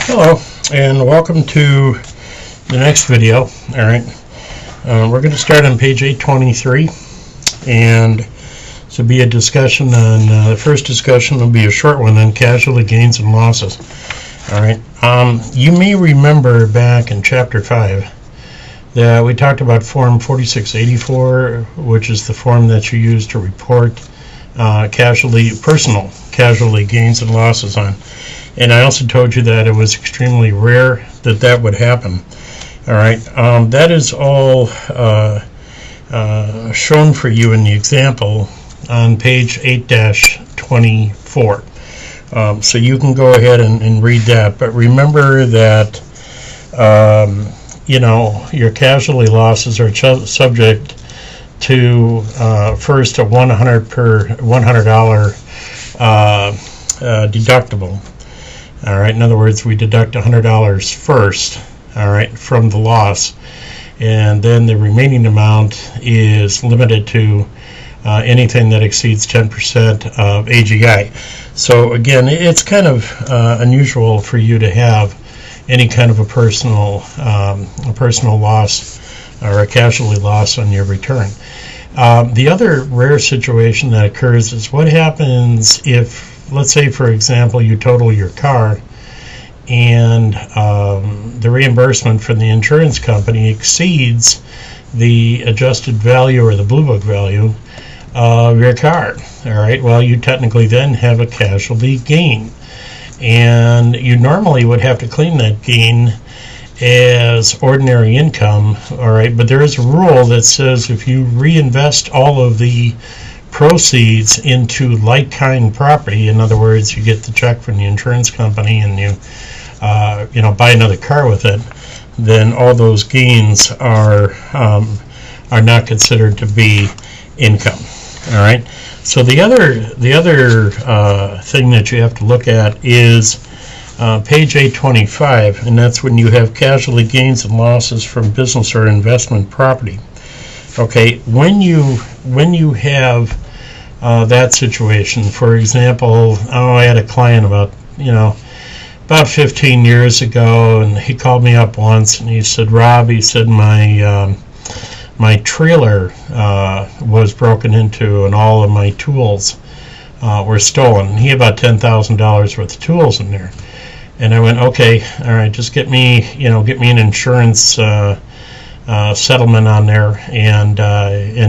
Hello, and welcome to the next video. Alright, we're going to start on page 823, and this will be a discussion on, the first discussion will be a short one on casualty gains and losses. Alright, you may remember back in chapter 5 that we talked about form 4684, which is the form that you use to report personal casualty gains and losses on. And I also told you that it was extremely rare that that would happen. All right, that is all shown for you in the example on page 8-24. So you can go ahead and read that. But remember that your casualty losses are subject to first a $100 deductible. All right. In other words, we deduct $100 first, all right, from the loss, and then the remaining amount is limited to anything that exceeds 10% of AGI. So again, it's kind of unusual for you to have any kind of a personal loss or a casualty loss on your return. The other rare situation that occurs is what happens if, let's say, for example, you total your car and the reimbursement from the insurance company exceeds the adjusted value or the Blue Book value of your car. All right, well, you technically then have a casualty gain, and you normally would have to claim that gain as ordinary income. All right, but there is a rule that says if you reinvest all of the proceeds into like-kind property, in other words, you get the check from the insurance company and you buy another car with it, then all those gains are not considered to be income. All right. So the other thing that you have to look at is page 825, and that's when you have casualty gains and losses from business or investment property. Okay, when you have that situation, for example, I had a client about 15 years ago, and he called me up once and he said, Rob, he said, my trailer was broken into and all of my tools were stolen. He had about $10,000 worth of tools in there. And I went, okay, all right, just get me an insurance settlement on there, and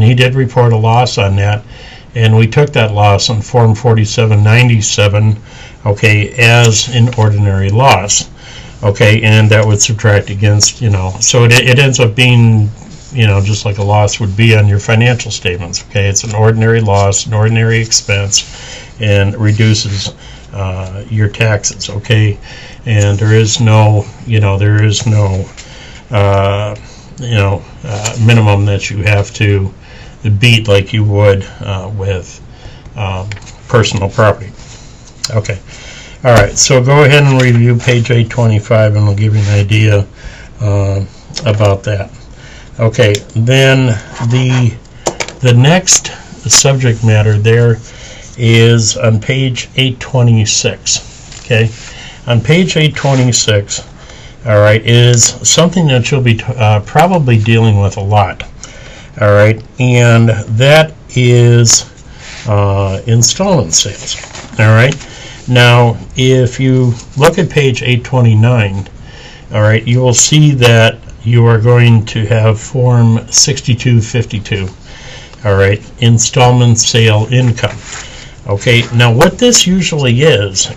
he did report a loss on that, and we took that loss on form 4797, okay, as an ordinary loss, okay, and that would subtract against, so it ends up being, just like a loss would be on your financial statements, okay. It's an ordinary loss, an ordinary expense, and it reduces your taxes, okay, and there is no minimum that you have to beat like you would with personal property. Okay, all right, so go ahead and review page 825 and we'll give you an idea about that. Okay, then the next subject matter there is on page 826. Okay, on page 826, all right, is something that you'll be probably dealing with a lot. All right, and that is installment sales. All right, now if you look at page 829, all right, you will see that you are going to have form 6252. All right, installment sale income. Okay, now what this usually is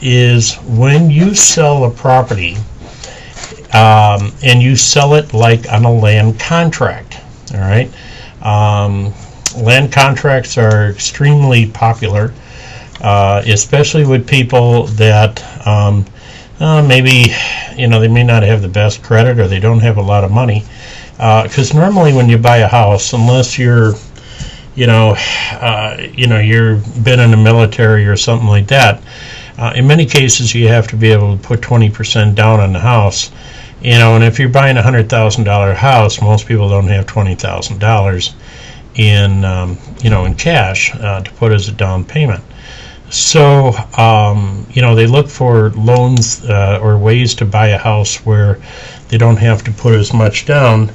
when you sell a property and you sell it like on a land contract. All right, land contracts are extremely popular, especially with people that maybe they may not have the best credit or they don't have a lot of money, because normally when you buy a house, unless you're you've been in the military or something like that, in many cases you have to be able to put 20% down on the house, and if you're buying a $100,000 house, most people don't have $20,000 in cash to put as a down payment. So, they look for loans or ways to buy a house where they don't have to put as much down.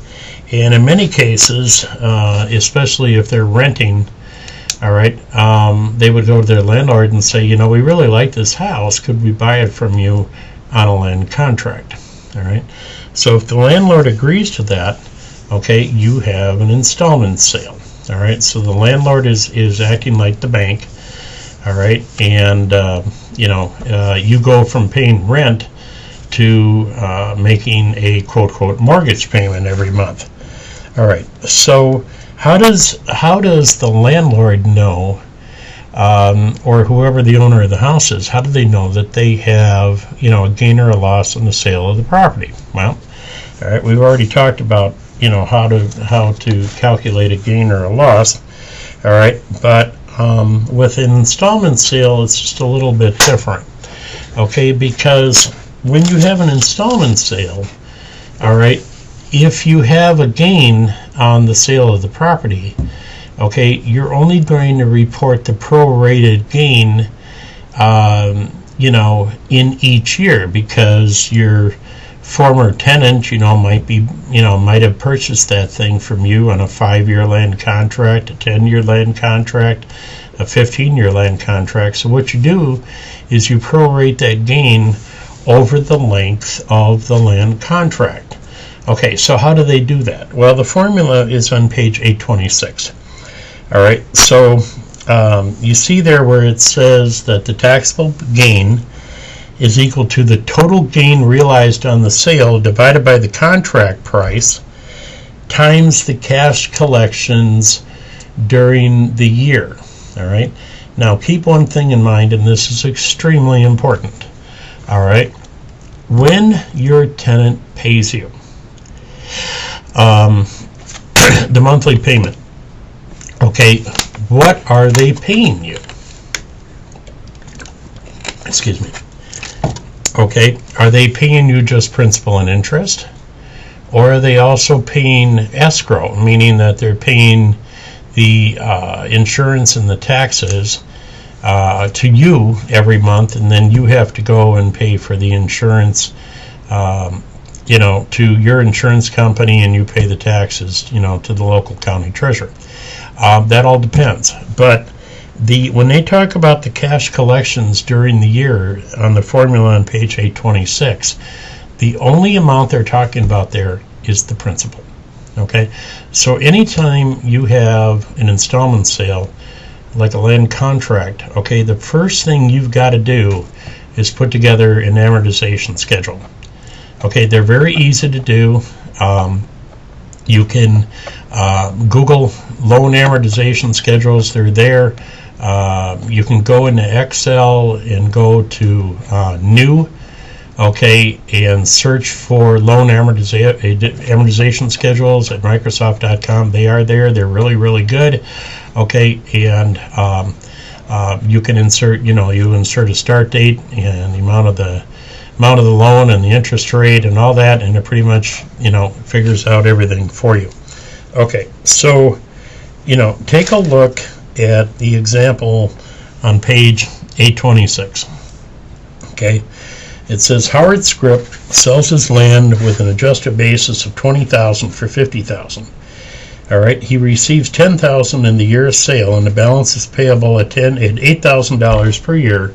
And in many cases, especially if they're renting, all right, they would go to their landlord and say, we really like this house. Could we buy it from you on a land contract? All right. So if the landlord agrees to that, okay, you have an installment sale. All right. So the landlord is acting like the bank. All right. And, you go from paying rent to making a quote mortgage payment every month. All right. So how does the landlord know, or whoever the owner of the house is, how do they know that they have, a gain or a loss on the sale of the property? Well, all right, we've already talked about, how to calculate a gain or a loss. All right, but with an installment sale, it's just a little bit different. Okay, because when you have an installment sale, all right, if you have a gain on the sale of the property, okay, you're only going to report the prorated gain, in each year, because your former tenant, might have purchased that thing from you on a 5-year land contract, a 10-year land contract, a 15-year land contract. So what you do is you prorate that gain over the length of the land contract. Okay, so how do they do that? Well, the formula is on page 826. All right, so you see there where it says that the taxable gain is equal to the total gain realized on the sale divided by the contract price times the cash collections during the year. All right, now keep one thing in mind, and this is extremely important. All right, when your tenant pays you the monthly payment, okay, what are they paying you? Excuse me. Okay, are they paying you just principal and interest? Or are they also paying escrow, meaning that they're paying the insurance and the taxes to you every month, and then you have to go and pay for the insurance to your insurance company, and you pay the taxes, to the local county treasurer. That all depends. But when they talk about the cash collections during the year on the formula on page 826, the only amount they're talking about there is the principal. Okay, so anytime you have an installment sale, like a land contract, okay, the first thing you've got to do is put together an amortization schedule. Okay, they're very easy to do. You can Google loan amortization schedules. They're there. You can go into Excel and go to New, okay, and search for loan amortization schedules at Microsoft.com. They are there. They're really, really good. Okay, and you can insert, you insert a start date and the amount of the loan and the interest rate and all that, and it pretty much, figures out everything for you. Okay, so, take a look at the example on page 826. Okay, it says Howard Script sells his land with an adjusted basis of $20,000 for $50,000. All right, he receives $10,000 in the year of sale, and the balance is payable at $8,000 per year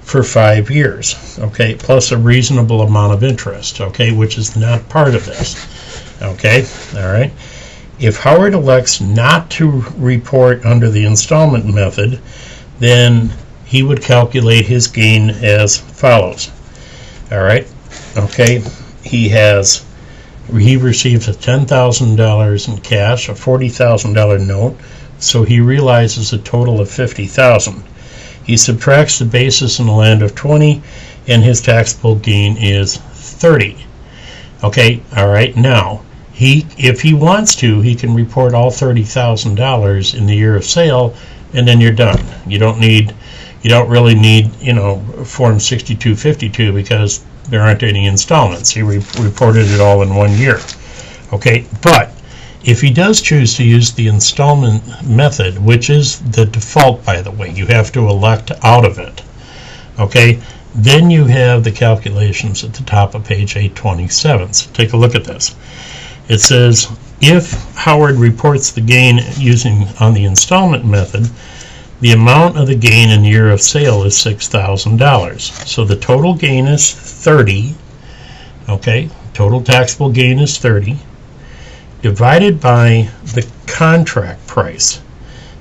for 5 years. Okay, plus a reasonable amount of interest. Okay, which is not part of this. Okay, all right. If Howard elects not to report under the installment method, then he would calculate his gain as follows. All right, okay, he receives a $10,000 in cash, a $40,000 note, so he realizes a total of $50,000. He subtracts the basis in the land of 20, and his taxable gain is 30. Okay, all right, now, if he wants to, he can report all $30,000 in the year of sale, and then you're done. You don't really need, Form 6252, because there aren't any installments. He reported it all in 1 year. Okay, but If he does choose to use the installment method, which is the default, by the way, you have to elect out of it, okay, then you have the calculations at the top of page 827. So take a look at this. It says, if Howard reports the gain using on the installment method, the amount of the gain in year of sale is $6,000. So the total gain is 30, okay, total taxable gain is 30, divided by the contract price.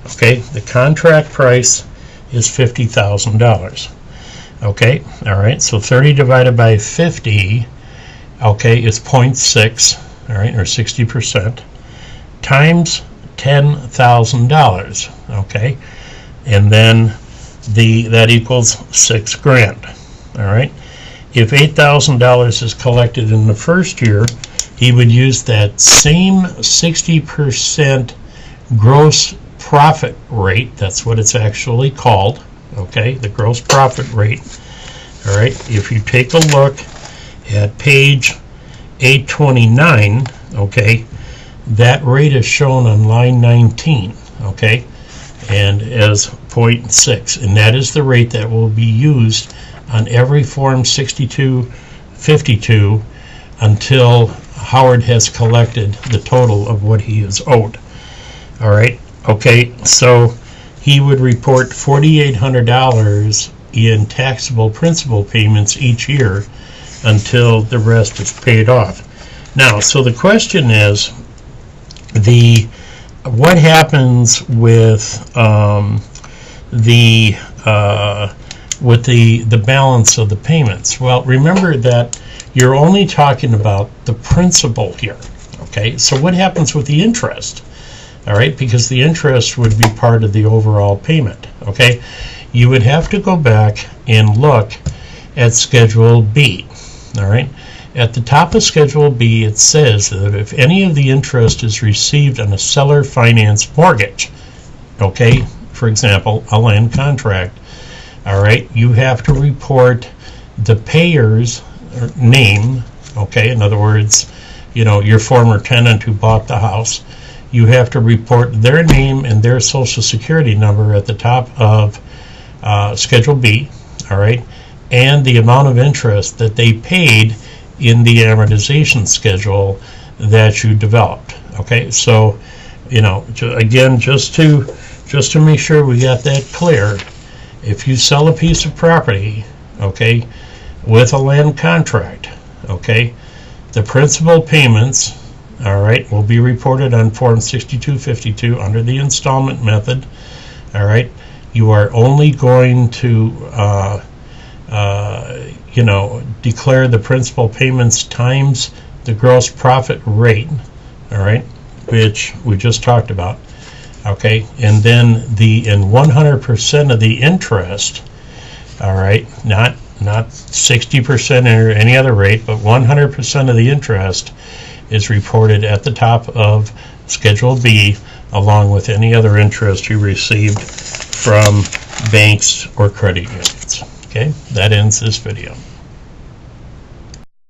Okay, the contract price is $50,000. Okay, all right, so 30 divided by 50, okay, is 0.6, all right, or 60%, times $10,000, okay, and then that equals $6,000, all right. If $8,000 is collected in the first year, he would use that same 60% gross profit rate. That's what it's actually called, okay, the gross profit rate. All right, if you take a look at page 829, okay, that rate is shown on line 19, okay, and as 0.6, and that is the rate that will be used on every Form 6252 until Howard has collected the total of what he is owed. All right, okay, so he would report $4,800 in taxable principal payments each year until the rest is paid off. Now, so the question is, what happens with the balance of the payments? Well, remember that you're only talking about the principal here, okay? So what happens with the interest? All right, because the interest would be part of the overall payment, okay? You would have to go back and look at Schedule B, all right? At the top of Schedule B, it says that if any of the interest is received on a seller finance mortgage, okay, for example, a land contract, all right, you have to report the payer's name, okay, in other words, you know, your former tenant who bought the house, you have to report their name and their social security number at the top of Schedule B, all right, and the amount of interest that they paid in the amortization schedule that you developed, okay? So, you know, again, just to make sure we got that clear, if you sell a piece of property, okay, with a land contract, okay, the principal payments, all right, will be reported on Form 6252 under the installment method, all right. You are only going to, you know, declare the principal payments times the gross profit rate, all right, which we just talked about, okay, and then in 100% of the interest, all right, not 60% or any other rate, but 100% of the interest is reported at the top of Schedule B, along with any other interest you received from banks or credit unions. Okay, that ends this video.